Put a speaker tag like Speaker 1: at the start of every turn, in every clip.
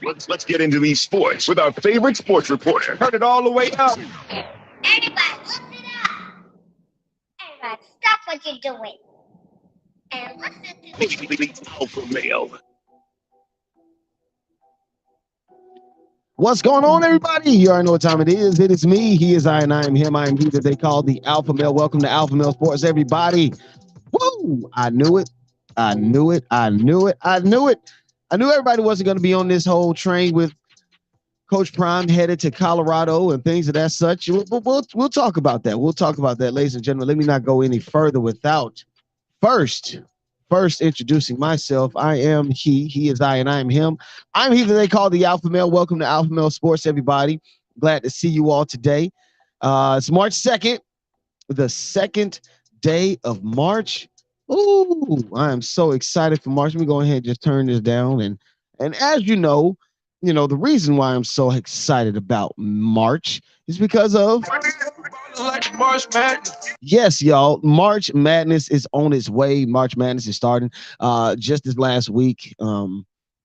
Speaker 1: Let's get into these sports with our favorite sports reporter. Turn it all the way up.
Speaker 2: Everybody, lift it up. Everybody, stop what you're doing. And listen to me.
Speaker 1: Alpha Male.
Speaker 3: What's going on, everybody? You already know what time it is. It is me. He is I, and I am him. I am he that they call the Alpha Male. Welcome to AlphaMale Sports, everybody. Woo! I knew it. I knew it. I knew it. I knew it. I knew everybody wasn't going to be on this whole train with Coach Prime headed to Colorado and things of that such. We'll talk about that. We'll talk about that, ladies and gentlemen. Let me not go any further without first introducing myself. I am he is I, and I am him. I'm he that they call the Alpha Male. Welcome to Alpha Male Sports, everybody. Glad to see you all today. It's March 2nd, the second day of March. Ooh, I am so excited for March. Let me go ahead and just turn this down. And as you know, the reason why I'm so excited about March is because of yes, y'all. March Madness is on its way. March Madness is starting. Just this last week,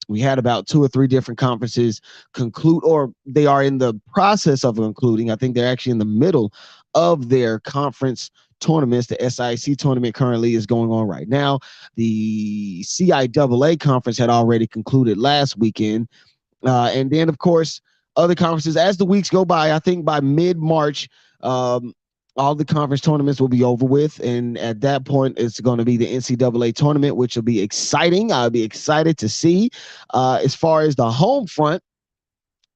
Speaker 3: we had about 2 or 3 different conferences conclude, or they are in the process of concluding. I think they're actually in the middle of their conference tournaments. The SIC tournament currently is going on right now. The CIAA conference had already concluded last weekend. And then, of course, other conferences, as the weeks go by, I think by mid-March, all the conference tournaments will be over with. And at that point, it's going to be the NCAA tournament, which will be exciting. I'll be excited to see. As far as the home front,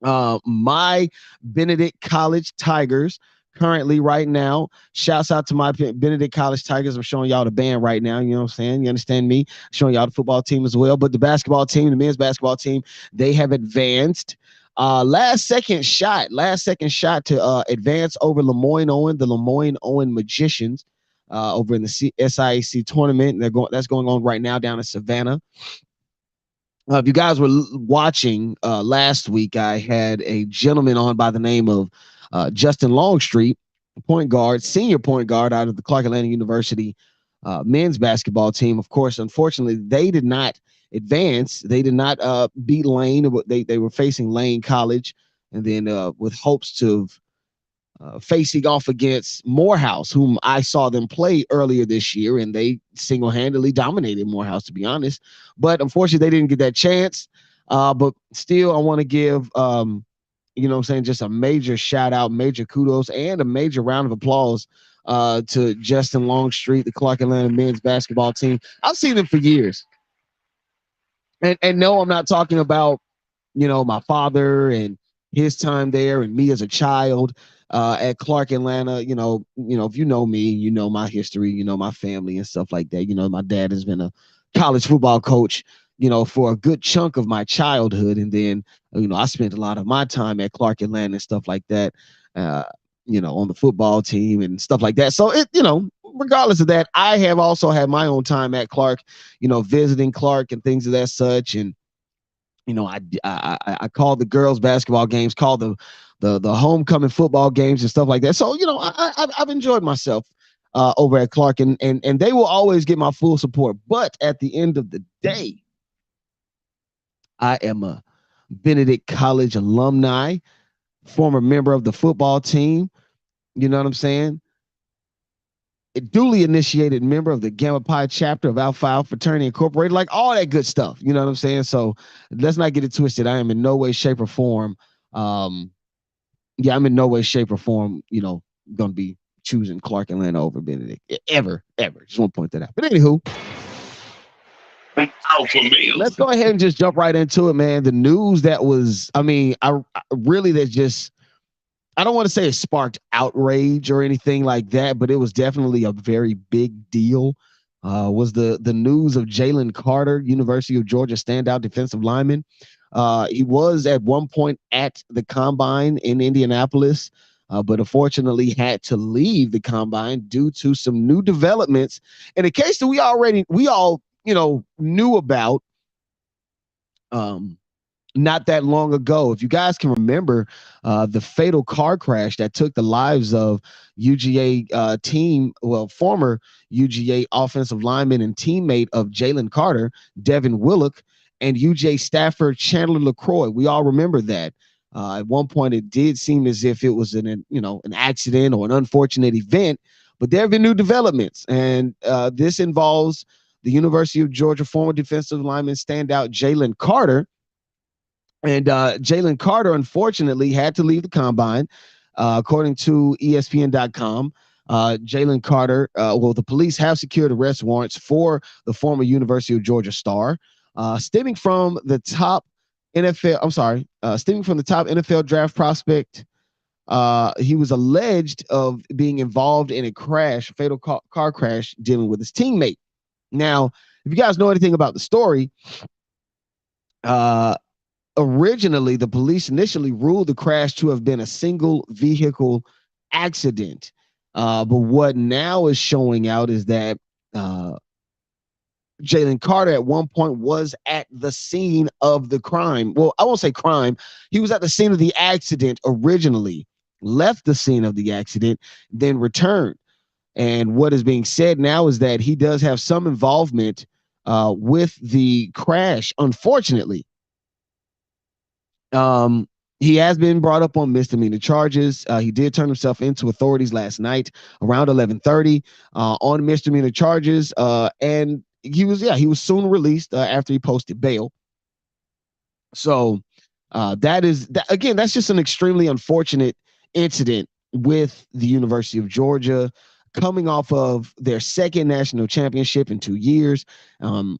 Speaker 3: my Benedict College Tigers currently right now, shouts out to my Benedict College Tigers. I'm showing y'all the band right now. You know what I'm saying? You understand me? Showing y'all the football team as well. But the basketball team, the men's basketball team, they have advanced. Last second shot to advance over the Lemoyne Owen Magicians over in the SIAC tournament. That's going on right now down in Savannah. If you guys were watching last week, I had a gentleman on by the name of Justin Longstreet, senior point guard out of the Clark Atlanta University men's basketball team. Of course, unfortunately, they did not advance. They did not beat Lane. They were facing Lane College, and then with hopes to facing off against Morehouse, whom I saw them play earlier this year, and they single-handedly dominated Morehouse, to be honest. But unfortunately, they didn't get that chance. But still, I want to give you know what I'm saying, just a major shout out, major kudos, and a major round of applause to Justin Longstreet, the Clark Atlanta men's basketball team. I've seen them for years. And no, I'm not talking about, my father and his time there and me as a child at Clark Atlanta. If you know me, you know my history, my family and stuff like that. My dad has been a college football coach, for a good chunk of my childhood. And then, I spent a lot of my time at Clark Atlanta and stuff like that, on the football team and stuff like that. So regardless of that, I have also had my own time at Clark, visiting Clark and things of that such. And, I called the girls basketball games, called the homecoming football games and stuff like that. So, I've enjoyed myself over at Clark, and they will always get my full support. But at the end of the day, I am a Benedict College alumni, former member of the football team. You know what I'm saying? A duly initiated member of the Gamma Pi chapter of Alpha Alpha Fraternity Incorporated, like all that good stuff. You know what I'm saying? So let's not get it twisted. I am in no way, shape, or form. I'm in no way, shape, or form, going to be choosing Clark Atlanta over Benedict. Ever. Just want to point that out. But anywho, let's go ahead and just jump right into it, man. The news that was, I don't want to say it sparked outrage or anything like that, but it was definitely a very big deal. Was the news of Jalen Carter, University of Georgia standout defensive lineman. He was at one point at the combine in Indianapolis, but unfortunately had to leave the combine due to some new developments in a case that we all knew about not that long ago. If you guys can remember the fatal car crash that took the lives of UGA former UGA offensive lineman and teammate of Jalen Carter, Devin Willock, and UJ staffer Chandler LaCroix. We all remember that. At one point, it did seem as if it was an accident or an unfortunate event, but there have been new developments, and this involves the University of Georgia former defensive lineman standout Jalen Carter. And Jalen Carter, unfortunately, had to leave the combine. According to ESPN.com, Jalen Carter, the police have secured arrest warrants for the former University of Georgia star, stemming from the top NFL draft prospect. He was alleged of being involved in a fatal car crash, dealing with his teammate. Now, if you guys know anything about the story, originally the police initially ruled the crash to have been a single vehicle accident. But what now is showing out is that Jalen Carter at one point was at the scene of the crime. Well, I won't say crime. He was at the scene of the accident originally, left the scene of the accident, then returned. And what is being said now is that he does have some involvement with the crash, unfortunately. He has been brought up on misdemeanor charges. He did turn himself into authorities last night around 11:30 on misdemeanor charges. And he was soon released after he posted bail. So that's just an extremely unfortunate incident with the University of Georgia, coming off of their second national championship in 2 years. And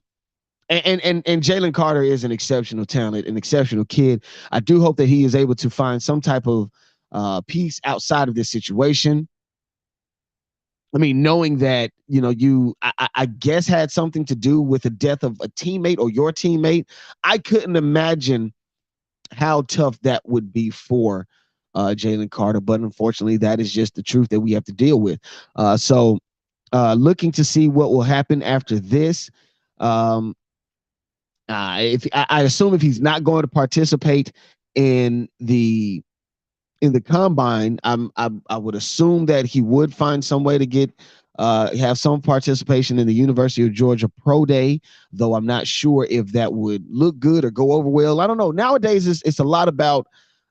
Speaker 3: Jalen Carter is an exceptional talent, an exceptional kid. I do hope that he is able to find some type of peace outside of this situation. I mean, knowing that, I guess had something to do with the death of a teammate or your teammate, I couldn't imagine how tough that would be for Jalen Carter. But unfortunately, that is just the truth that we have to deal with. So looking to see what will happen after this. If I assume if he's not going to participate in the combine, I would assume that he would find some way to have some participation in the University of Georgia Pro Day, though I'm not sure if that would look good or go over well. I don't know. Nowadays, it's a lot about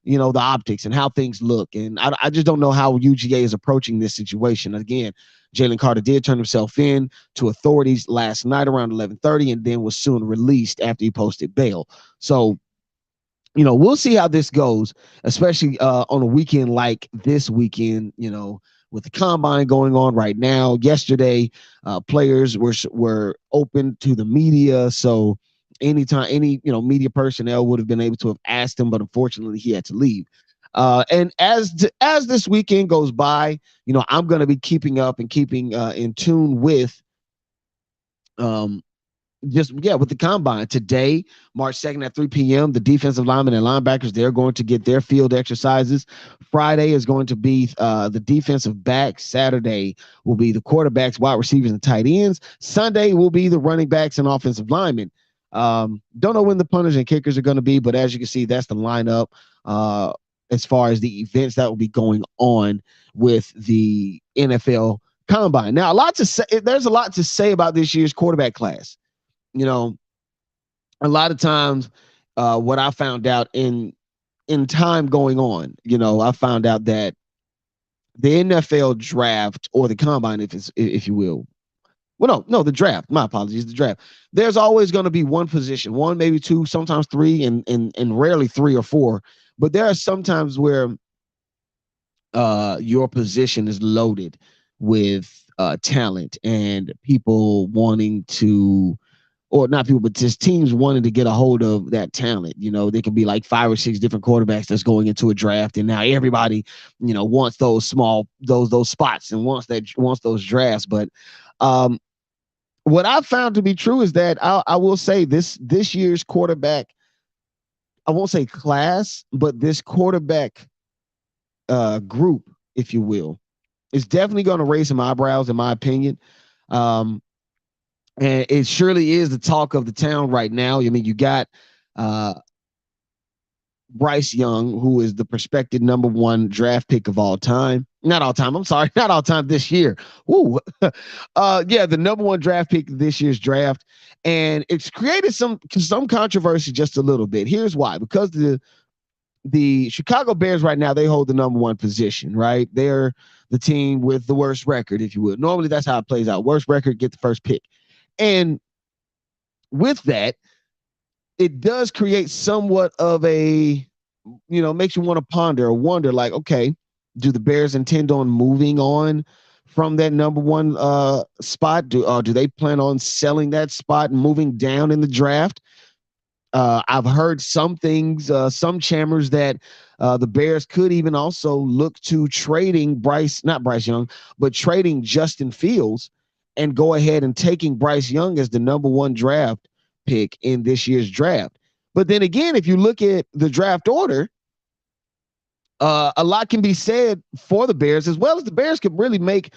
Speaker 3: the optics and how things look, and I just don't know how UGA is approaching this situation. Again, Jalen Carter did turn himself in to authorities last night around 11:30, and then was soon released after he posted bail. So, we'll see how this goes, especially on a weekend like this weekend, with the combine going on right now. Yesterday, players were open to the media. So anytime any media personnel would have been able to have asked him, but unfortunately he had to leave. And as this weekend goes by, I'm going to be keeping up and keeping in tune with with the combine. Today, March 2nd at 3 p.m., the defensive linemen and linebackers, they're going to get their field exercises. Friday is going to be the defensive backs. Saturday will be the quarterbacks, wide receivers, and tight ends. Sunday will be the running backs and offensive linemen. Don't know when the punters and kickers are going to be, but as you can see, that's the lineup as far as the events that will be going on with the NFL combine. Now, there's a lot to say about this year's quarterback class. A lot of times what I found out in time going on, I found out that the NFL draft, or the combine, if you will. Well, no, the draft. My apologies, the draft. There's always going to be one position, one, maybe two, sometimes three, and rarely 3 or 4. But there are some times where your position is loaded with talent and people wanting to, or not people, but just teams wanting to get a hold of that talent. There can be like 5 or 6 different quarterbacks that's going into a draft, and now everybody, wants those spots and wants those drafts. But what I've found to be true is that I will say this year's quarterback, I won't say class, but this quarterback group, if you will, is definitely going to raise some eyebrows, in my opinion. And it surely is the talk of the town right now. I mean, you got Bryce Young, who is the prospective #1 draft pick of all time. Not all time. I'm sorry, not all time this year. Woo. Yeah, the number one draft pick this year's draft, and it's created some controversy just a little bit. Here's why: because the Chicago Bears right now, they hold the number one position, right? They're the team with the worst record, if you would. Normally, that's how it plays out. Worst record, get the first pick. And with that, it does create somewhat of a, makes you want to ponder or wonder, like, okay, do the Bears intend on moving on from that number one spot? Do they plan on selling that spot and moving down in the draft? I've heard some things, some chambers that the Bears could even also look to trading not Bryce Young, but trading Justin Fields and go ahead and taking Bryce Young as the number one draft pick in this year's draft. But then again, if you look at the draft order, a lot can be said for the Bears, as well as the Bears could really make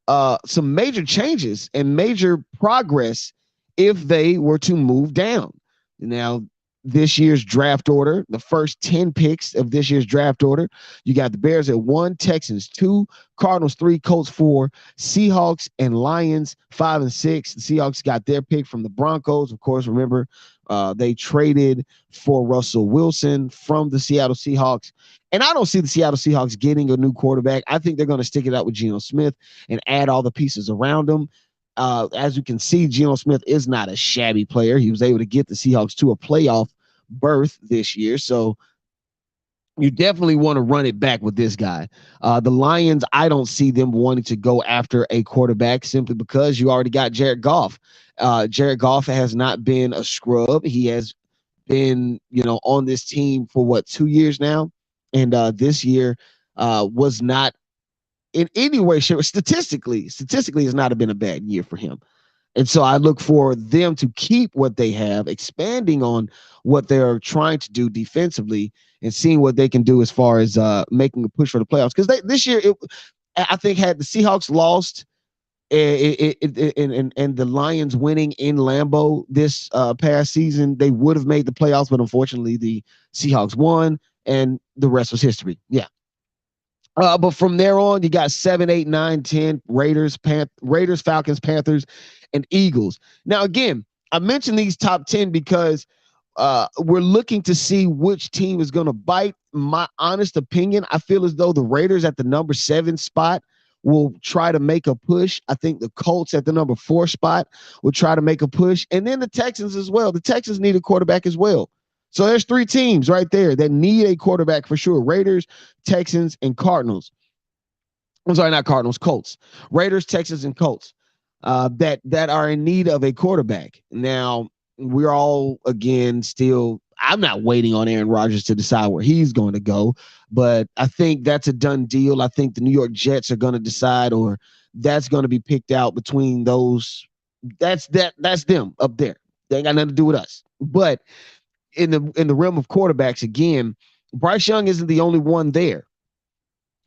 Speaker 3: some major changes and major progress if they were to move down. Now, this year's draft order, the first 10 picks of this year's draft order, you got the Bears at 1, Texans 2, Cardinals 3, Colts 4, Seahawks and Lions 5 and 6. The Seahawks got their pick from the Broncos. Of course, remember, they traded for Russell Wilson from the Seattle Seahawks. And I don't see the Seattle Seahawks getting a new quarterback. I think they're going to stick it out with Geno Smith and add all the pieces around him. As you can see, Geno Smith is not a shabby player. He was able to get the Seahawks to a playoff berth this year. So you definitely want to run it back with this guy. The Lions, I don't see them wanting to go after a quarterback simply because you already got Jared Goff. Jared Goff has not been a scrub. He has been, on this team for 2 years now. And this year was not in any way, statistically has not been a bad year for him. And so I look for them to keep what they have, expanding on what they're trying to do defensively and seeing what they can do as far as making a push for the playoffs. Because this year, I think, had the Seahawks lost and the Lions winning in Lambeau this past season, they would have made the playoffs. But unfortunately, the Seahawks won, and the rest was history. Yeah. But from there on, you got 7, 8, 9, 10 Raiders, Falcons, Panthers, and Eagles. Now, again, I mentioned these top 10 because we're looking to see which team is going to bite. My honest opinion, I feel as though the Raiders at the number 7 spot will try to make a push. I think the Colts at the number 4 spot will try to make a push. And then the Texans as well. The Texans need a quarterback as well. So there's 3 teams right there that need a quarterback for sure. Raiders, Texans, and Cardinals. I'm sorry, not Cardinals, Colts. Raiders, Texans, and Colts that are in need of a quarterback. Now, we're all, again, still, I'm not waiting on Aaron Rodgers to decide where he's going to go, but I think that's a done deal. I think the New York Jets are going to decide, or that's going to be picked out between those. That's them up there. They ain't got nothing to do with us. But in the realm of quarterbacks, again, Bryce Young isn't the only one there.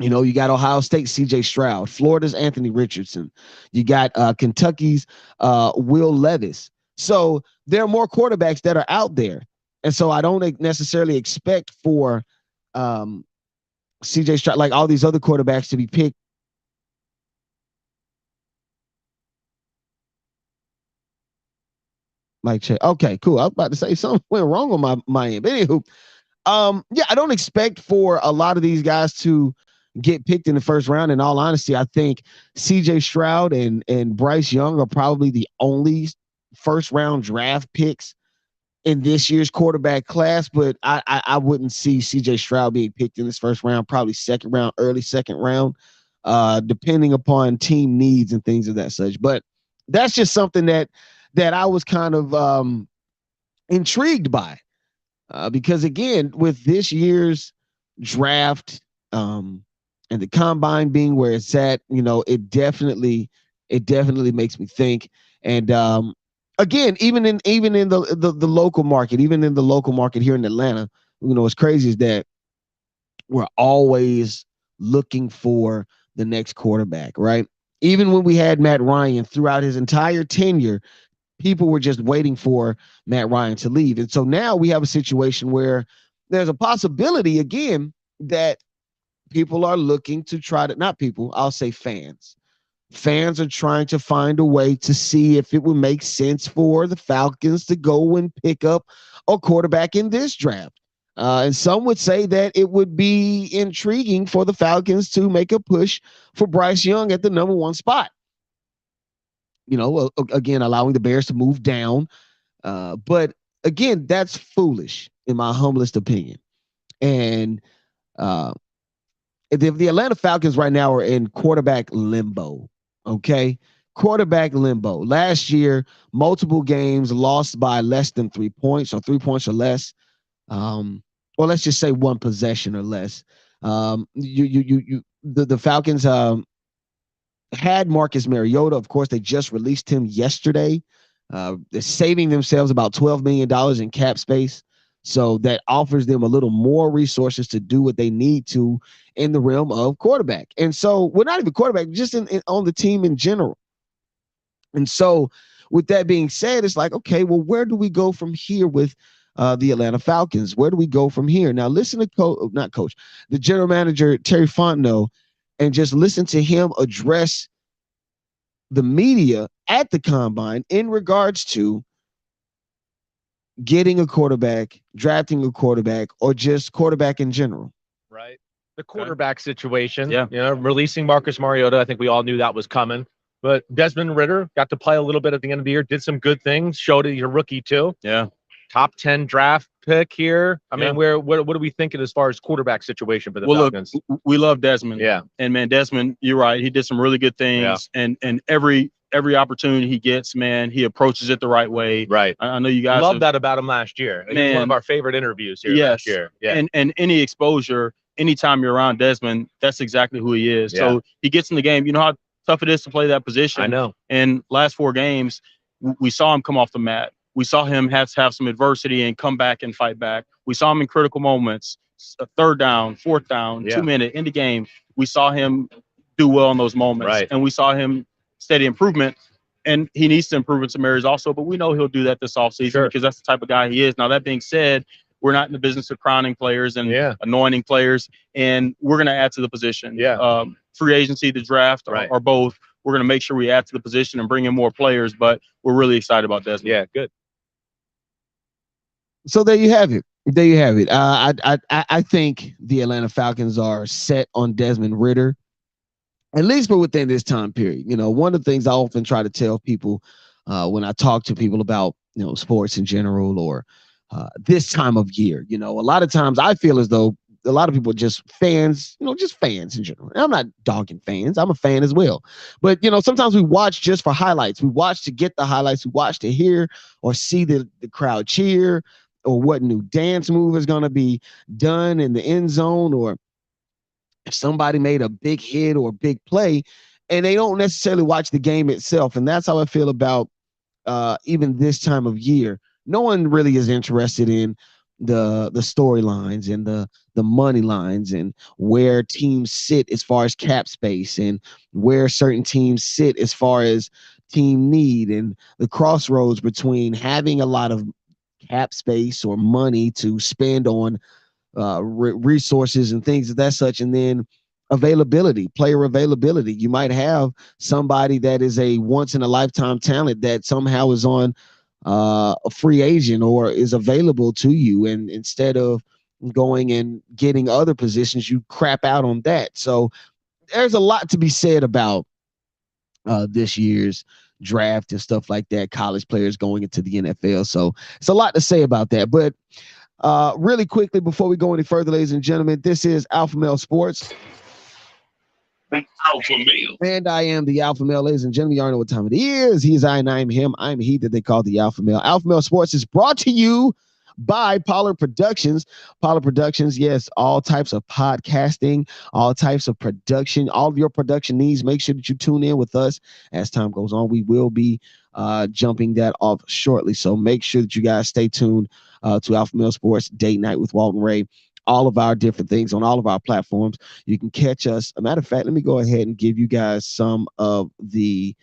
Speaker 3: You got Ohio State, C.J. Stroud, Florida's Anthony Richardson. You got Kentucky's Will Levis. So there are more quarterbacks that are out there. And so I don't necessarily expect for C.J. Stroud, like all these other quarterbacks, to be picked. Mike check. Okay, cool. I was about to say something went wrong on my end. But anywho, yeah, I don't expect for a lot of these guys to get picked in the first round. In all honesty, I think CJ Stroud and Bryce Young are probably the only first round draft picks in this year's quarterback class. But I wouldn't see CJ Stroud being picked in this first round, probably second round, early second round, depending upon team needs and things of that such. But that's just something that I was kind of intrigued by, because again, with this year's draft and the combine being where it's at, it definitely makes me think. And again, even in the local market, even in the local market here in Atlanta, what's crazy is that we're always looking for the next quarterback, right? Even when we had Matt Ryan throughout his entire tenure, people were just waiting for Matt Ryan to leave. And so now we have a situation where there's a possibility, again, that people are looking to try to, not people, I'll say fans. Fans are trying to find a way to see if it would make sense for the Falcons to go and pick up a quarterback in this draft. And some would say that it would be intriguing for the Falcons to make a push for Bryce Young at the number 1 spot. Again, allowing the Bears to move down. But again, that's foolish in my humblest opinion. And the Atlanta Falcons right now are in quarterback limbo. Okay. Quarterback limbo. Last year, multiple games lost by less than 3 points or 3 points or less. Or let's just say 1 possession or less. The Falcons had Marcus Mariota. Of course, they just released him yesterday. They're saving themselves about $12 million in cap space. So that offers them a little more resources to do what they need to in the realm of quarterback. And so we're not even quarterback, just on the team in general. And so with that being said, it's like, okay, well, where do we go from here with the Atlanta Falcons? Where do we go from here? Now, listen to the general manager, Terry Fontenot, and just listen to him address the media at the combine in regards to getting a quarterback, drafting a quarterback, or just quarterback in general.
Speaker 4: Right. The quarterback situation, releasing Marcus Mariota, I think we all knew that was coming. But Desmond Ridder got to play a little bit at the end of the year, did some good things, showed he's a rookie too.
Speaker 5: Yeah.
Speaker 4: Top 10 draft pick here. I mean, what are we thinking as far as quarterback situation for the Falcons?
Speaker 5: Look, we love Desmond.
Speaker 4: Yeah.
Speaker 5: And man, Desmond, you're right. He did some really good things. Yeah. And every opportunity he gets, man, he approaches it the right way.
Speaker 4: Right.
Speaker 5: I know you guys
Speaker 4: love that about him last year. It was one of our favorite interviews here last year. Yeah.
Speaker 5: And any exposure, anytime you're around Desmond, that's exactly who he is. Yeah. So he gets in the game. You know how tough it is to play that position.
Speaker 4: I know.
Speaker 5: And last 4 games, we saw him come off the mat. We saw him have some adversity and come back and fight back. We saw him in critical moments, 3rd down, 4th down, 2 minute in the game. We saw him do well in those moments.
Speaker 4: Right.
Speaker 5: And we saw him steady improvement. And he needs to improve in some areas also, but we know he'll do that this offseason because that's the type of guy he is. Now, that being said, we're not in the business of crowning players and anointing players, and we're going to add to the position.
Speaker 4: Yeah.
Speaker 5: Free agency, the draft, or both. We're going to make sure we add to the position and bring in more players, but we're really excited about Desmond.
Speaker 4: Yeah, good.
Speaker 3: So there you have it. I think the Atlanta Falcons are set on Desmond Ridder, at least for within this time period. One of the things I often try to tell people when I talk to people about, sports in general or this time of year, a lot of times I feel as though a lot of people are just fans, just fans in general. And I'm not dogging fans. I'm a fan as well. But, sometimes we watch just for highlights. We watch to get the highlights. We watch to hear or see the crowd cheer or what new dance move is going to be done in the end zone, or if somebody made a big hit or a big play, and they don't necessarily watch the game itself. And that's how I feel about even this time of year. No one really is interested in the storylines and the money lines and where teams sit as far as cap space and where certain teams sit as far as team need and the crossroads between having a lot of cap space or money to spend on resources and things of that such, and then player availability. You might have somebody that is a once in a lifetime talent that somehow is on a free agent or is available to you, and instead of going and getting other positions, you crap out on that. So there's a lot to be said about this year's draft and stuff like that, college players going into the NFL. So it's a lot to say about that. But really quickly, before we go any further, ladies and gentlemen, this is AlphaMale Sports.
Speaker 1: Alpha Male.
Speaker 3: And I am the Alpha Male, ladies and gentlemen. You already know what time it is. He's I and I'm him. I'm he that they call the Alpha Male. AlphaMale Sports is brought to you by Pollard Productions. Pollard Productions, yes, all types of podcasting, all types of production, all of your production needs. Make sure that you tune in with us as time goes on. We will be jumping that off shortly. So make sure that you guys stay tuned to AlphaMale Sports Date Night with Walton Ray. All of our different things on all of our platforms. You can catch us. A matter of fact, let me go ahead and give you guys some of the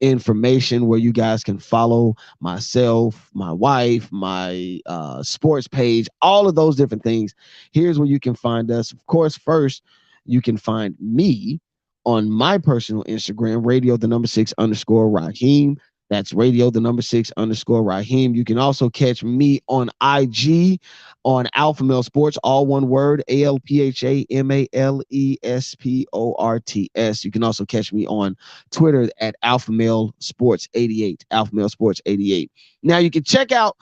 Speaker 3: information where you guys can follow myself, my wife, my sports page, all of those different things. Here's where you can find us. Of course, first, You can find me on my personal Instagram, radio6_Raheem. That's radio6_Raheem. You can also catch me on IG on AlphaMale Sports, all one word, AlphaMaleSports. You can also catch me on Twitter at AlphaMale Sports 88. AlphaMale Sports 88. Now you can check out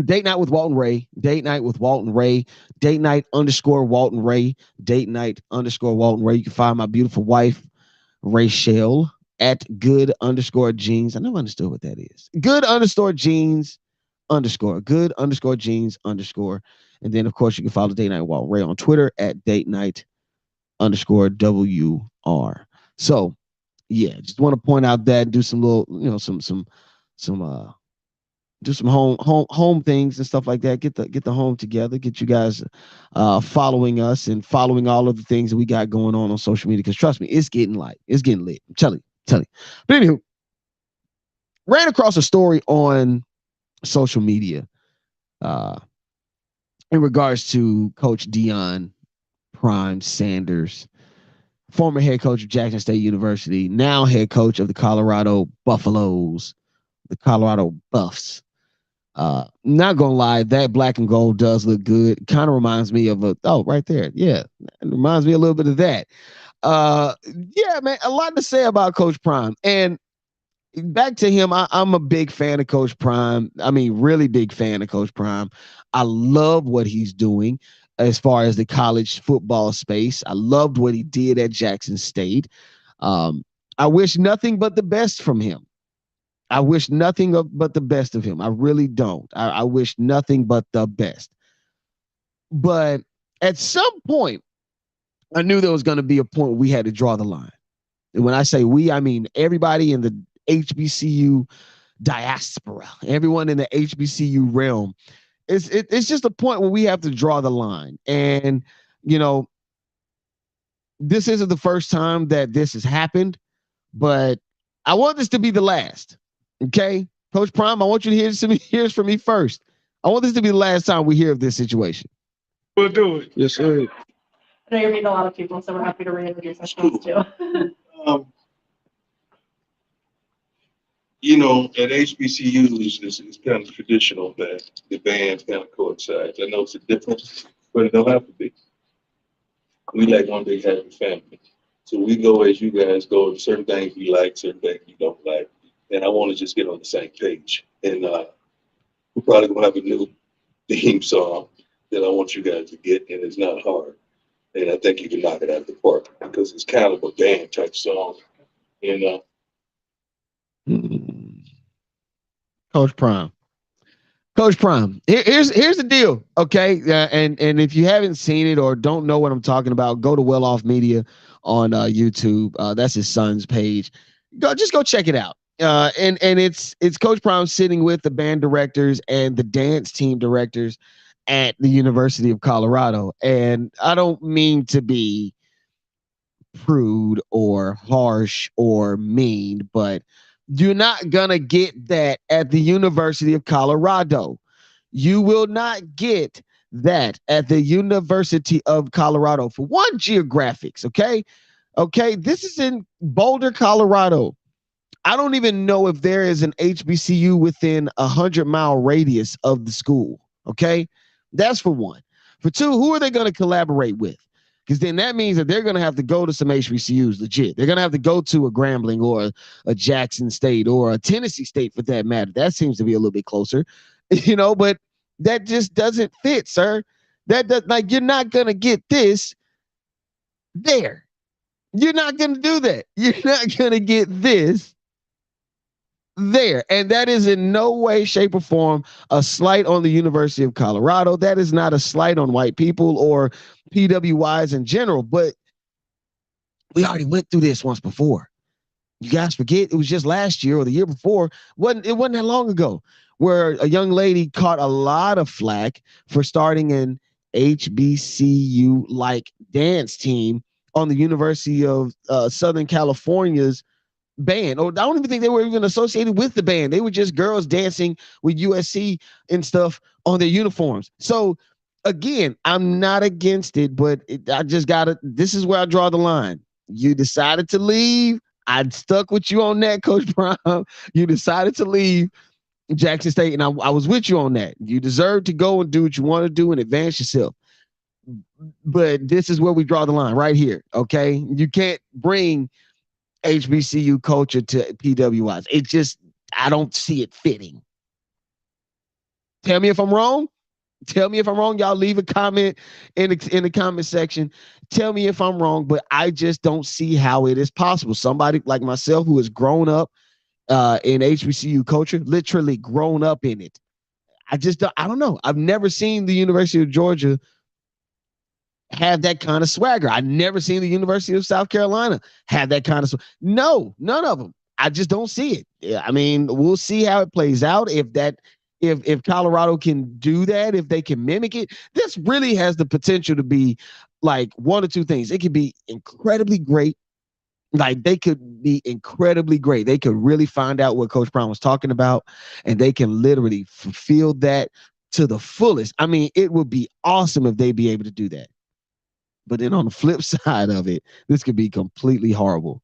Speaker 3: Date Night with Walton Ray, Date Night with Walton Ray, Date Night _Walton Ray, Date Night _Walton Ray. You can find my beautiful wife, Rachel, at good_jeans. I never understood what that is. Good_jeans_, good_jeans_. And then, of course, you can follow Date Night Walton Ray on Twitter at Date Night _WR. So, yeah, just want to point out that, do some little, do some home things and stuff like that. Get the home together. Get you guys following us and following all of the things that we got going on social media. Because trust me, it's getting light. It's getting lit. I'm telling you. But anywho, ran across a story on social media in regards to Coach Deion Prime Sanders, former head coach of Jackson State University, now head coach of the Colorado Buffaloes, the Colorado Buffs. Not gonna lie, that black and gold does look good. Kind of reminds me of right there. Yeah, it reminds me a little bit of that. Yeah, man, a lot to say about Coach Prime. And back to him, I'm a big fan of Coach Prime. I mean, really big fan of Coach Prime. I love what he's doing as far as the college football space. I loved what he did at Jackson State. I wish nothing but the best from him. I wish nothing but the best of him. I really don't. I wish nothing but the best. But at some point, I knew there was going to be a point where we had to draw the line. And when I say we, I mean everybody in the HBCU diaspora, everyone in the HBCU realm. It's just a point where we have to draw the line. And, this isn't the first time that this has happened, but I want this to be the last. Okay, Coach Prime, I want you to hear from me first. I want this to be the last time we hear of this situation.
Speaker 6: We'll do it.
Speaker 3: Yes, sir.
Speaker 7: I know you're meeting a lot of people, so we're happy to reintroduce ourselves too.
Speaker 6: At HBCUs, it's kind of traditional that the band kind of coincides. I know it's a difference, but it don't have to be. We like one big happy family. So we go as you guys go. Certain things we like, certain things we don't like. And I want to just get on the same page. And we're probably going to have a new theme song that I want you guys to get, and it's not hard. And I think you can knock it out of the park because it's kind of a band type song,
Speaker 3: Coach Prime. Here's the deal, okay? And if you haven't seen it or don't know what I'm talking about, go to Well Off Media on YouTube. That's his son's page. Go check it out. And it's Coach Prime sitting with the band directors and the dance team directors at the University of Colorado. And I don't mean to be prude or harsh or mean, but you're not gonna get that at the University of Colorado. You will not get that at the University of Colorado. For one, geographics, okay? This is in Boulder, Colorado. I don't even know if there is an HBCU within 100-mile radius of the school. Okay. That's for one. For two, who are they going to collaborate with? Because then that means that they're going to have to go to some HBCUs legit. They're going to have to go to a Grambling or a Jackson State or a Tennessee State for that matter. That seems to be a little bit closer, but that just doesn't fit, sir. You're not going to get this there. You're not going to do that. You're not going to get this there. And that is in no way, shape, or form a slight on the University of Colorado. That is not a slight on white people or PWIs in general, but we already went through this once before. You guys forget it was just last year or the year before. It wasn't that long ago where a young lady caught a lot of flack for starting an HBCU like dance team on the University of Southern California's band. Or I don't even think they were even associated with the band. They were just girls dancing with USC and stuff on their uniforms. So Again, I'm not against it, but I just gotta. This is where I draw the line. You decided to leave. I stuck with you on that, Coach Brown. You decided to leave Jackson State, and I was with you on that. You deserve to go and do what you want to do and advance yourself. But this is where we draw the line right here. Okay, you can't bring HBCU culture to PWIs. It just, I don't see it fitting. Tell me if I'm wrong. Tell me if I'm wrong. Y'all leave a comment in the comment section. Tell me if I'm wrong, but I just don't see how it is possible. Somebody like myself who has grown up in HBCU culture, literally grown up in it. I don't know. I've never seen the University of Georgia have that kind of swagger. I've never seen the University of South Carolina have that kind of No, none of them. I just don't see it. Yeah, I mean, we'll see how it plays out. If Colorado can do that, if they can mimic it, this really has the potential to be like one or two things. It could be incredibly great. Like they could be incredibly great. They could really find out what Coach Brown was talking about, and they can literally fulfill that to the fullest. I mean, it would be awesome if they'd be able to do that. But then on the flip side of it, this could be completely horrible.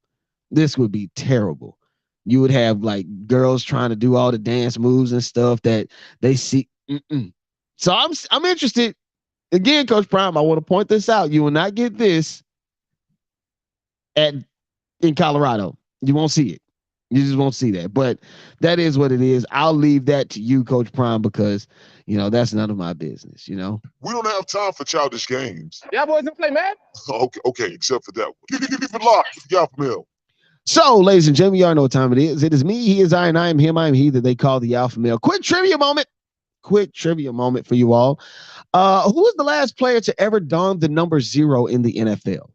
Speaker 3: This would be terrible. You would have like girls trying to do all the dance moves and stuff that they see. So I'm interested. Again, Coach Prime, I want to point this out. You will not get this in Colorado. You won't see it. You just won't see that. But that is what it is. I'll leave that to you, Coach Prime, because that's none of my business.
Speaker 1: We don't have time for childish games.
Speaker 4: Yeah, boys, don't play, man.
Speaker 1: Okay, except for that one. Keep it locked with the AlphaMale.
Speaker 3: So, ladies and gentlemen, y'all know what time it is. It is me, he is I, and I am him, I am he that they call the AlphaMale. Quick trivia moment for you all. Who was the last player to ever don the number 0 in the NFL?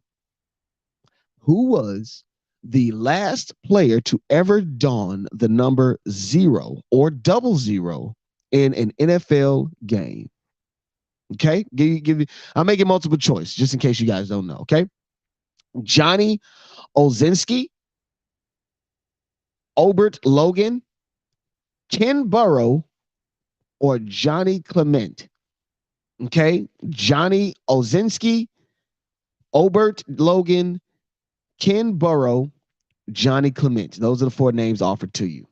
Speaker 3: Who was the last player to ever don the number 0 or 00 in an NFL game? Okay, I'm making multiple choice just in case you guys don't know. Okay, Johnny Olszewski, Obert Logan, Ken Burrow, or Johnny Clement. Okay, Johnny Olszewski, Obert Logan, Ken Burrow, Johnny Clement. Those are the 4 names offered to you.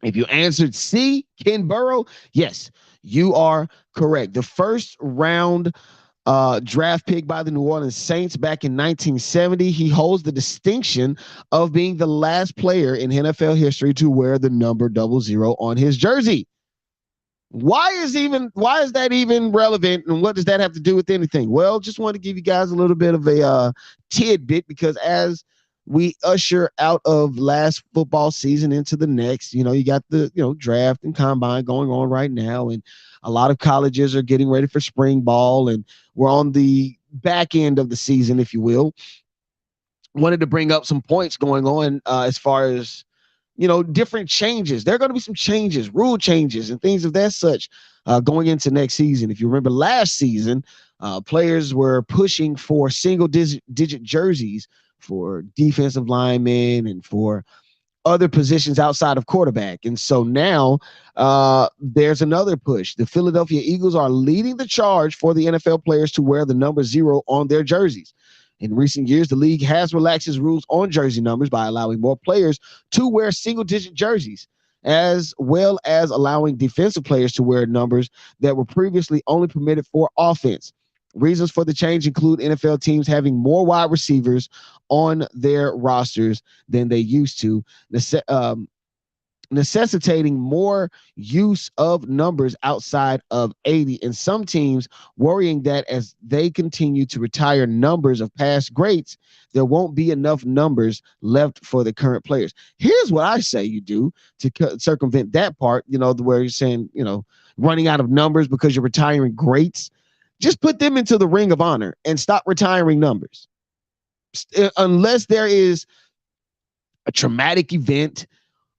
Speaker 3: If you answered C, Ken Burrow, yes, you are correct. The first round draft pick by the New Orleans Saints back in 1970. He holds the distinction of being the last player in NFL history to wear the number 00 on his jersey. Why is that even relevant, and what does that have to do with anything? Well, just want to give you guys a little bit of a tidbit, because as we usher out of last football season into the next, you got the draft and combine going on right now, and a lot of colleges are getting ready for spring ball, and we're on the back end of the season, if you will. Wanted to bring up some points going on as far as different changes. There are going to be some changes, rule changes, and things of that such going into next season. If you remember last season, players were pushing for single digit jerseys for defensive linemen and for other positions outside of quarterback. And so now there's another push. The Philadelphia Eagles are leading the charge for the NFL players to wear the number 0 on their jerseys. In recent years, the league has relaxed its rules on jersey numbers by allowing more players to wear single-digit jerseys, as well as allowing defensive players to wear numbers that were previously only permitted for offense. Reasons for the change include NFL teams having more wide receivers on their rosters than they used to, necessitating more use of numbers outside of 80, and some teams worrying that as they continue to retire numbers of past greats, there won't be enough numbers left for the current players. Here's what I say you do to circumvent that part, where you're saying, running out of numbers because you're retiring greats. Just put them into the Ring of Honor and stop retiring numbers. Unless there is a traumatic event,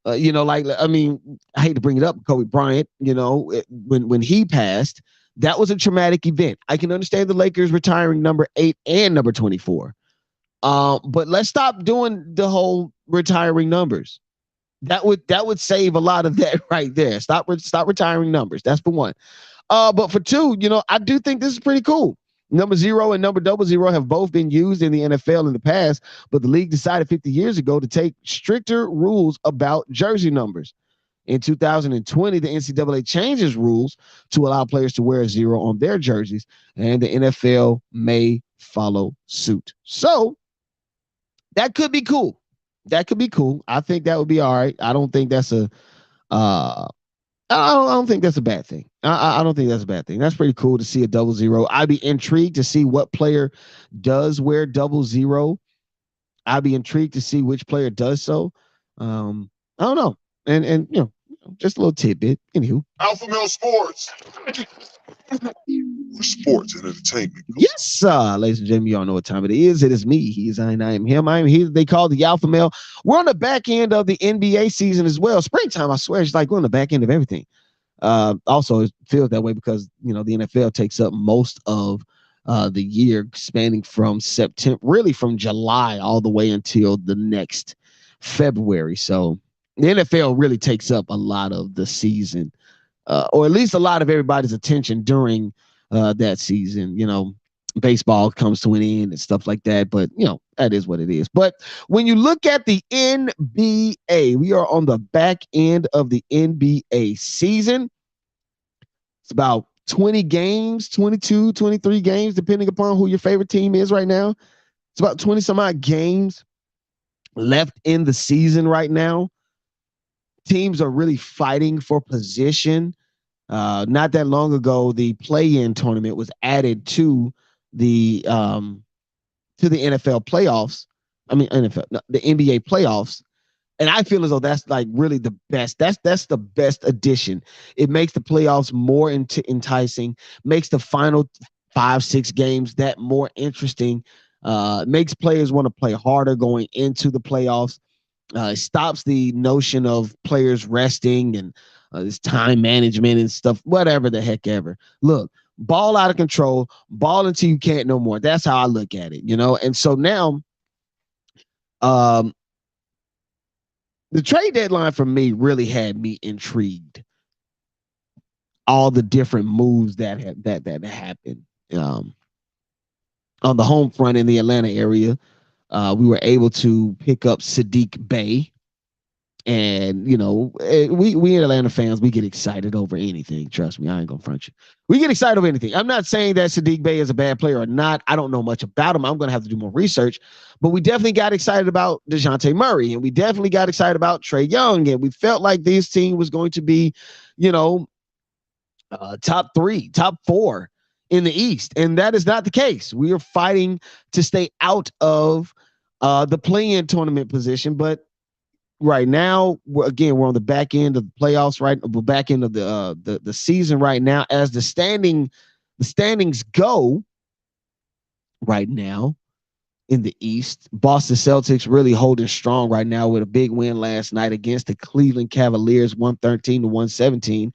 Speaker 3: I hate to bring it up, Kobe Bryant, when he passed, that was a traumatic event. I can understand the Lakers retiring number 8 and number 24. But let's stop doing the whole retiring numbers. That would save a lot of that right there. Stop retiring numbers. That's for one. But for 2, I do think this is pretty cool. Number 0 and number 00 have both been used in the NFL in the past, but the league decided 50 years ago to take stricter rules about jersey numbers. In 2020, the NCAA changes rules to allow players to wear a 0 on their jerseys, and the NFL may follow suit. So that could be cool. That could be cool. I think that would be all right. I don't think that's a I don't think that's a bad thing. I don't think that's a bad thing. That's pretty cool to see a 00. I'd be intrigued to see what player does wear 00. I'd be intrigued to see which player does so. I don't know. And just a little tidbit. Anywho.
Speaker 1: AlphaMale Sports. Sports and entertainment.
Speaker 3: Yes, ladies and gentlemen, y'all know what time it is. It is me. He is I, and I am him. I am he that they call the Alpha Male. We're on the back end of the NBA season as well. Springtime, I swear, it's like we're on the back end of everything. Also, it feels that way because the NFL takes up most of the year, spanning from September, really from July all the way until the next February. So the NFL really takes up a lot of the season, or at least a lot of everybody's attention during that season. Baseball comes to an end and stuff like that, but that is what it is. But when you look at the NBA, we are on the back end of the NBA season. It's about 20 games, 22, 23 games, depending upon who your favorite team is right now. It's about 20 some odd games left in the season right now. Teams are really fighting for position. Not that long ago, the play-in tournament was added to the NFL playoffs. I mean, the NBA playoffs. And I feel as though that's like really the best. That's the best addition. It makes the playoffs more enticing, makes the final 5-6 games that more interesting, makes players want to play harder going into the playoffs. It stops the notion of players resting and this time management and stuff, whatever the heck ever. Look, ball out of control, ball until you can't no more. That's how I look at it, And so now, the trade deadline for me really had me intrigued. All the different moves that happened. On the home front in the Atlanta area, we were able to pick up Sadiq Bey. And we Atlanta fans, we get excited over anything. Trust me, I ain't gonna front you. We get excited over anything. I'm not saying that Sadiq Bey is a bad player or not. I don't know much about him. I'm gonna have to do more research. But we definitely got excited about DeJounte Murray, and we definitely got excited about Trae Young, and we felt like this team was going to be, top 3, top 4 in the East, and that is not the case. We are fighting to stay out of the play-in tournament position, but right now, we're on the back end of the playoffs, right? We're back end of the season right now. As the standings go right now in the East, Boston Celtics really holding strong right now with a big win last night against the Cleveland Cavaliers, 113-117.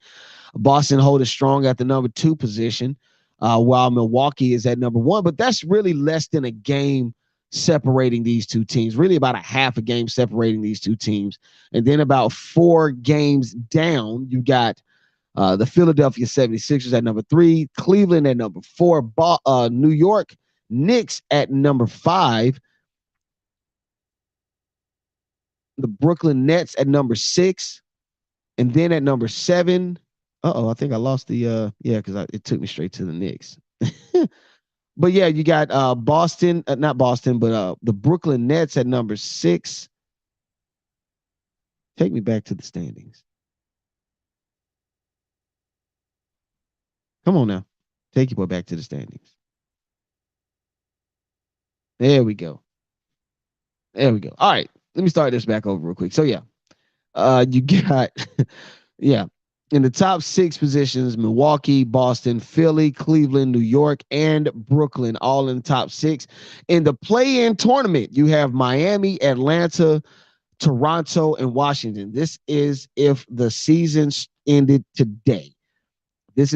Speaker 3: Boston holding strong at the number 2 position, while Milwaukee is at number 1. But that's really less than a game separating these two teams, really about a half a game separating these two teams. And then about 4 games down, you got the Philadelphia 76ers at number 3, Cleveland at number 4, New York Knicks at number 5, the Brooklyn Nets at number 6, and then at number 7. I think I lost the because it took me straight to the Knicks. But yeah, you got Boston, not Boston, but the Brooklyn Nets at number 6. Take me back to the standings. Come on now. Take your boy back to the standings. There we go. All right. Let me start this back over real quick. So yeah, you got, in the top 6 positions, Milwaukee, Boston, Philly, Cleveland, New York, and Brooklyn, all in the top 6. In the play-in tournament, you have Miami, Atlanta, Toronto, and Washington. This is if the season ended today. And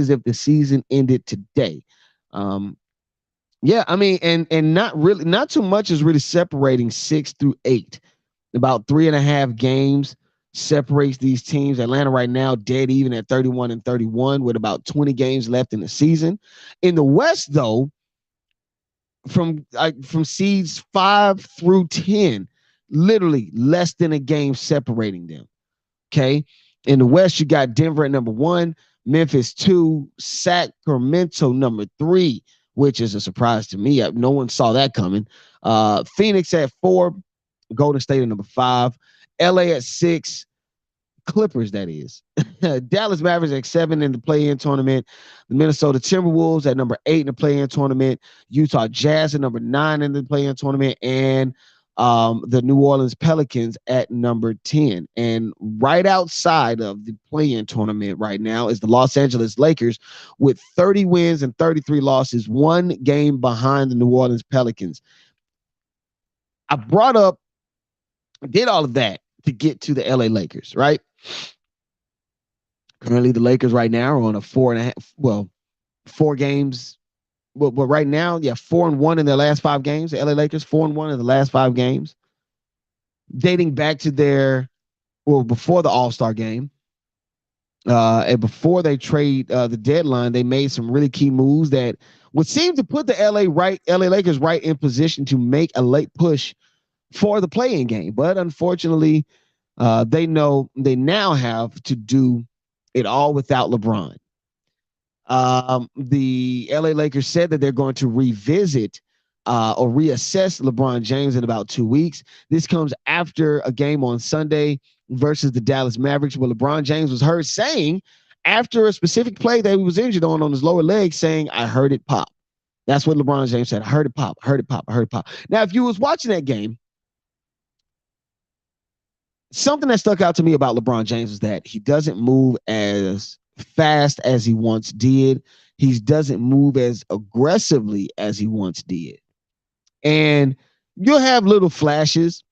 Speaker 3: not too much is really separating 6 through 8. About 3.5 games separates these teams. Atlanta right now dead even at 31-31 with about 20 games left in the season. In the West, though, from seeds 5 through 10, literally less than a game separating them. Okay. In the West, you got Denver at number 1, Memphis 2, Sacramento number 3, which is a surprise to me. No one saw that coming. Phoenix at 4, Golden State at number 5, LA at 6, Clippers, that is. Dallas Mavericks at 7 in the play-in tournament. The Minnesota Timberwolves at number 8 in the play-in tournament. Utah Jazz at number 9 in the play-in tournament. And the New Orleans Pelicans at number 10. And right outside of the play-in tournament right now is the Los Angeles Lakers with 30 wins and 33 losses, 1 game behind the New Orleans Pelicans. I did all of that to get to the LA Lakers, right? Currently, the Lakers right now are on a 4 games. But right now, 4-1 in their last 5 games. The LA Lakers 4-1 in the last 5 games, dating back to before the All-Star game. And before they trade the deadline, they made some really key moves that would seem to put the LA Lakers right in position to make a late push for the play-in game. But unfortunately, they know they now have to do it all without LeBron. The LA Lakers said that they're going to revisit or reassess LeBron James in about 2 weeks. This comes after a game on Sunday versus the Dallas Mavericks, where LeBron James was heard saying, after a specific play that he was injured on his lower leg, saying, "I heard it pop." That's what LeBron James said. "I heard it pop, heard it pop, heard it pop." Now, if you was watching that game, something that stuck out to me about LeBron James is that he doesn't move as fast as he once did. He doesn't move as aggressively as he once did. And you'll have little flashes.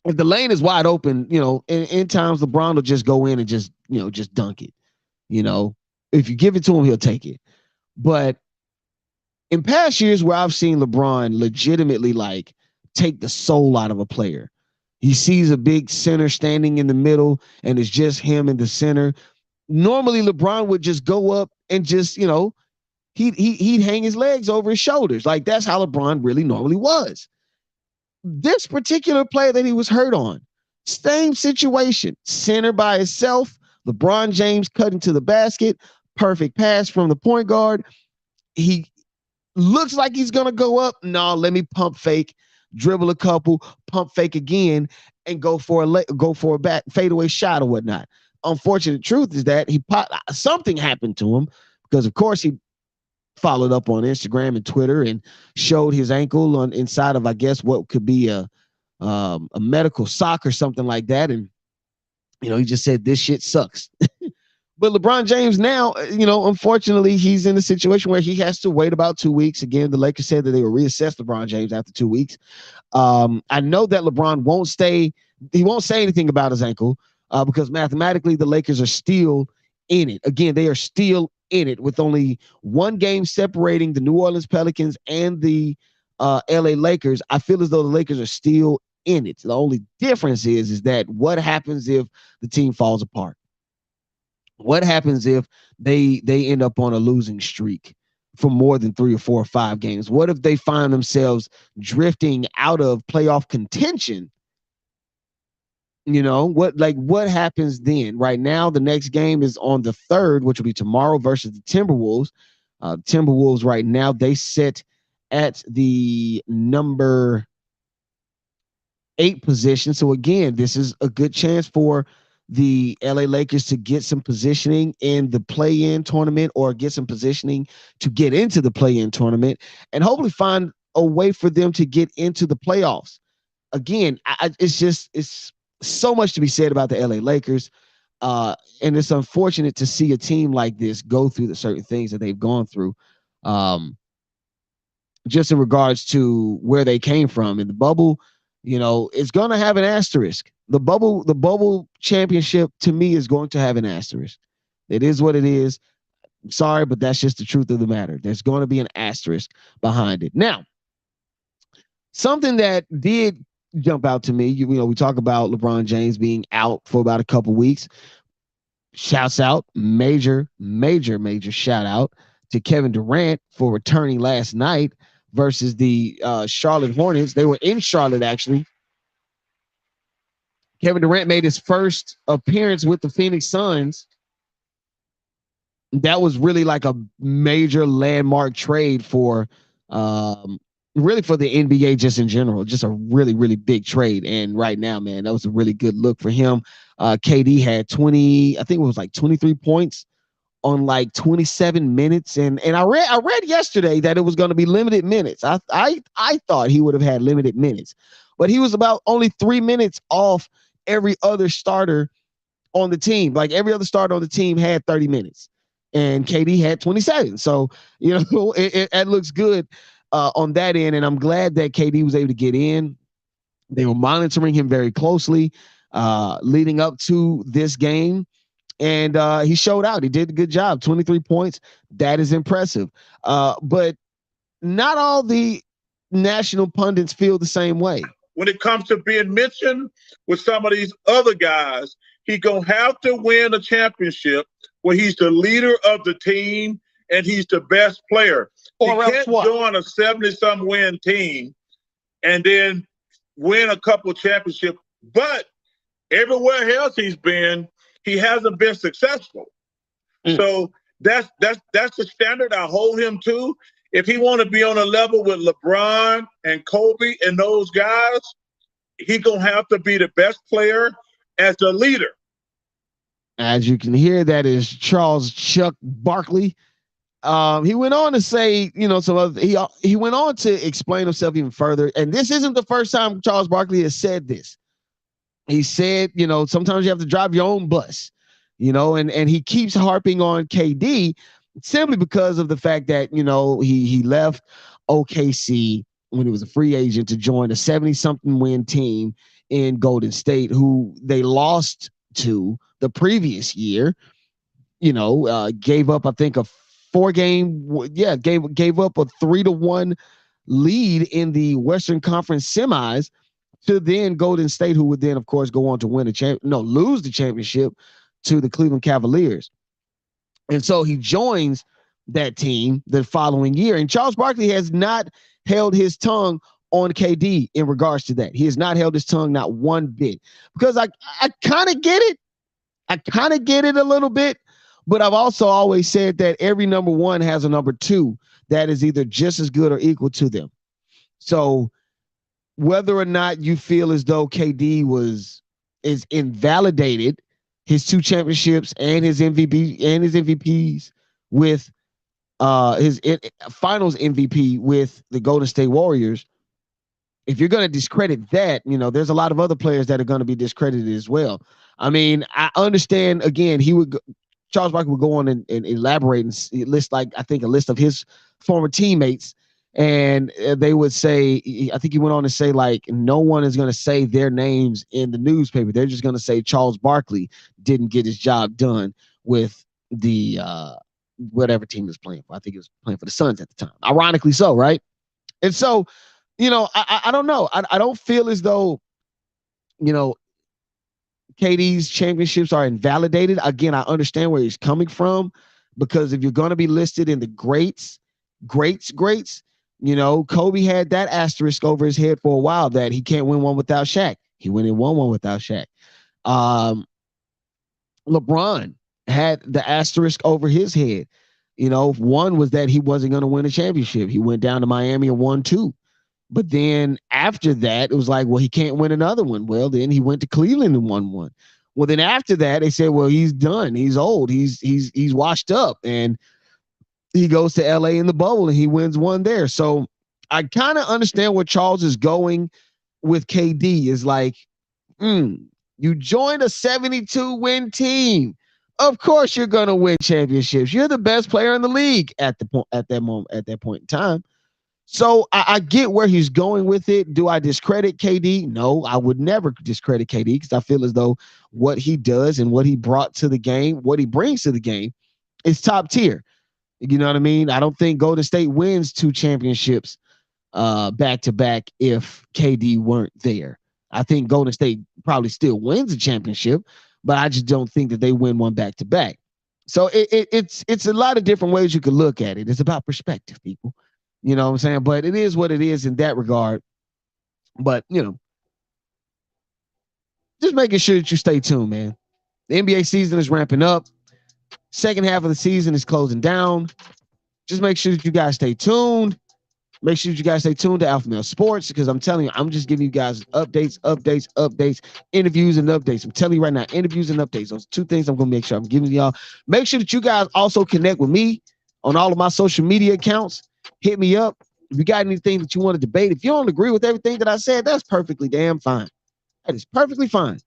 Speaker 3: If the lane is wide open, in times LeBron will just go in and just dunk it. If you give it to him, he'll take it. But in past years where I've seen LeBron legitimately take the soul out of a player, he sees a big center standing in the middle and it's just him in the center. Normally LeBron would just go up and just, he'd hang his legs over his shoulders. That's how LeBron really normally was. This particular play that he was hurt on, same situation, center by himself, LeBron James cutting to the basket, perfect pass from the point guard. He looks like he's going to go up. No, let me pump fake, dribble a couple, pump fake again, and go for a back fadeaway shot or whatnot. Unfortunate truth is that something happened to him, because of course he followed up on Instagram and Twitter and showed his ankle inside of, I guess, what could be a medical sock or something like that. And, he just said, "This shit sucks." But LeBron James now, unfortunately, he's in a situation where he has to wait about 2 weeks. Again, the Lakers said that they will reassess LeBron James after 2 weeks. I know that LeBron won't say anything about his ankle because mathematically the Lakers are still in it. Again, they are still in it with only 1 game separating the New Orleans Pelicans and the LA Lakers. I feel as though the Lakers are still in it. The only difference is that what happens if the team falls apart? What happens if they end up on a losing streak for more than 3 or 4 or 5 games? What if they find themselves drifting out of playoff contention? What happens then? Right now, the next game is on the 3rd, which will be tomorrow versus the Timberwolves. Timberwolves right now, they sit at the number 8 position. So again, this is a good chance for the LA Lakers to get some positioning in the play-in tournament, or get some positioning to get into the play-in tournament, and hopefully find a way for them to get into the playoffs. Again, it's so much to be said about the LA Lakers. And it's unfortunate to see a team like this go through the certain things that they've gone through. Just in regards to where they came from in the bubble, it's going to have an asterisk. The bubble championship to me is going to have an asterisk. It is what it is. I'm sorry, but that's just the truth of the matter. There's going to be an asterisk behind it. Now, something that did jump out to me. You know, we talk about LeBron James being out for about a couple weeks. Shouts out, major shout out to Kevin Durant for returning last night versus the Charlotte Hornets. They were in Charlotte, actually. Kevin Durant made his first appearance with the Phoenix Suns. That was really like a major landmark trade for really for the NBA just in general, just a really big trade. And right now, man, that was a really good look for him. KD had 20, I think it was like 23 points on like 27 minutes. And I read yesterday that it was going to be limited minutes. I thought he would have had limited minutes, but he was about only 3 minutes off every other starter on the team. Like every other starter on the team had 30 minutes. And KD had 27. So, you know, it looks good on that end. And I'm glad that KD was able to get in. They were monitoring him very closely leading up to this game. And he showed out. He did a good job. 23 points. That is impressive. But not all the national pundits feel the same way.
Speaker 8: When it comes to being mentioned with some of these other guys, he's going to have to win a championship where he's the leader of the team and he's the best player.
Speaker 3: Or
Speaker 8: he can't join a 70-some win team and then win a couple championships. But everywhere else he's been, he hasn't been successful. So that's the standard I hold him to. If he want to be on a level with LeBron and Kobe and those guys, he's going to have to be the best player as the leader.
Speaker 3: As you can hear, that is Charles Chuck Barkley. He went on to say, you know, some other, he went on to explain himself even further. And this isn't the first time Charles Barkley has said this. He said, you know, sometimes you have to drive your own bus, you know, and he keeps harping on KD simply because of the fact that, you know, he left OKC when he was a free agent to join a 70-something win team in Golden State, who they lost to the previous year. You know, gave up, I think, a 4-game, gave up a 3-1 lead in the Western Conference semis to then Golden State, who would then, of course, go on to win lose the championship to the Cleveland Cavaliers. And so he joins that team the following year. And Charles Barkley has not held his tongue on KD in regards to that. He has not held his tongue not one bit, because I kind of get it. I kind of get it a little bit, but I've also always said that every number one has a number two that is either just as good or equal to them. So whether or not you feel as though KD is invalidated his 2 championships and his MVP and his MVPs with his finals MVP with the Golden State Warriors, if you're going to discredit that, you know, there's a lot of other players that are going to be discredited as well. I mean, I understand, again, Charles Barkley would go on and elaborate and list, like, I think a list of his former teammates. And they would say, I think he went on to say, like, no one is going to say their names in the newspaper. They're just going to say Charles Barkley didn't get his job done with the whatever team he was playing for. I think he was playing for the Suns at the time. Ironically so, right? And so, you know, I don't know. I don't feel as though, you know, KD's championships are invalidated. Again, I understand where he's coming from, because if you're going to be listed in the greats, you know, Kobe had that asterisk over his head for a while that he can't win one without Shaq. He went and won one without Shaq. LeBron had the asterisk over his head. You know, one was that he wasn't going to win a championship. He went down to Miami and won 2. But then after that, it was like, well, he can't win another one. Well, then he went to Cleveland and won 1. Well, then after that, they said, well, he's done. He's old. He's washed up. And he goes to LA in the bubble and he wins 1 there. So I kind of understand where Charles is going with KD, is like, you joined a 72-win team. Of course you're going to win championships. You're the best player in the league at that point in time. So I get where he's going with it. Do I discredit KD? No, I would never discredit KD, because I feel as though what he does and what he brought to the game, what he brings to the game, is top tier. You know what I mean? I don't think Golden State wins 2 championships back to back if KD weren't there. I think Golden State probably still wins a championship, but I just don't think that they win one back to back. So it's a lot of different ways you could look at it. It's about perspective, people. You know what I'm saying? But it is what it is in that regard. But, you know, just making sure that you stay tuned, man. The NBA season is ramping up. Second half of the season is closing down. Just make sure that you guys stay tuned. Make sure that you guys stay tuned to AlphaMale Sports, because I'm telling you, I'm just giving you guys updates, interviews and updates. I'm telling you right now, interviews and updates. Those two things I'm going to make sure I'm giving y'all. Make sure that you guys also connect with me on all of my social media accounts. Hit me up. If you got anything that you want to debate, if you don't agree with everything that I said, that's perfectly damn fine. That is perfectly fine.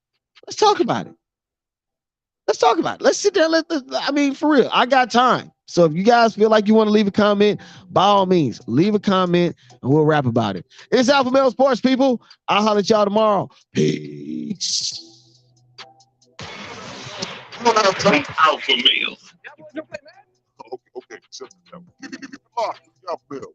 Speaker 3: Let's talk about it. Let's sit down. I mean, for real, I got time. So if you guys feel like you want to leave a comment, by all means, leave a comment and we'll rap about it. It's AlphaMale Sports, people. I'll holler at y'all tomorrow. Peace.
Speaker 1: AlphaMale.
Speaker 9: Okay, shut the hell. Alpha Male.